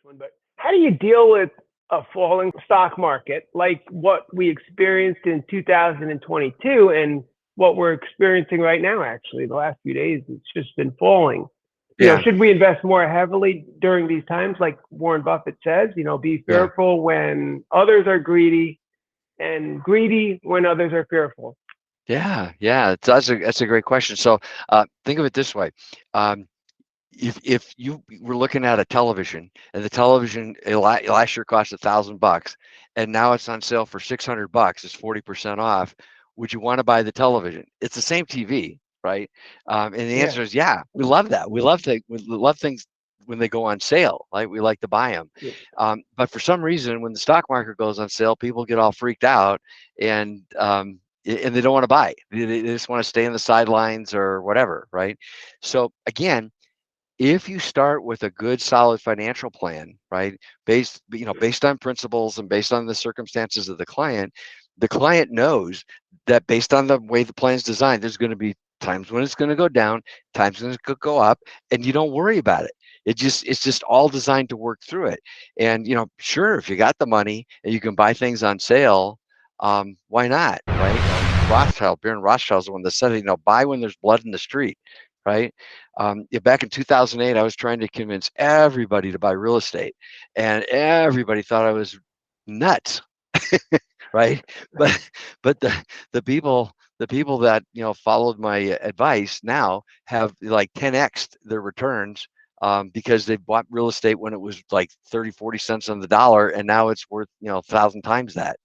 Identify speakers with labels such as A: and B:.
A: one, but how do you deal with a falling stock market like what we experienced in 2022 and what we're experiencing right now? Actually, the last few days, it's just been falling.
B: Yeah,
A: Should we invest more heavily during these times, like Warren Buffett says? Be
B: yeah,
A: fearful when others are greedy, and greedy when others are fearful.
B: yeah. That's a great question. So think of it this way. Um, if you were looking at a television and the television last year cost $1,000 and now it's on sale for $600, it's 40% off. Would you want to buy the television? It's the same TV, right? And the
A: Yeah.
B: answer is yeah. We love that. We love things when they go on sale. Like we like to buy them.
A: Yeah.
B: But for some reason, when the stock market goes on sale, people get all freaked out and and they don't want to buy. They just want to stay in the sidelines or whatever, right? So again, if you start with a good solid financial plan, right, based on principles and based on the circumstances of the client knows that based on the way the plan is designed, there's going to be times when it's going to go down, times when it's going to go up, and you don't worry about it. It's just all designed to work through it. And sure, if you got the money and you can buy things on sale, why not, right? Baron Rothschild's the one that said, buy when there's blood in the street, right? Yeah, back in 2008, I was trying to convince everybody to buy real estate, and everybody thought I was nuts, right? But but the people that followed my advice now have like 10x their returns, because they bought real estate when it was like 30, 40 cents on the dollar, and now it's worth 1,000 times that.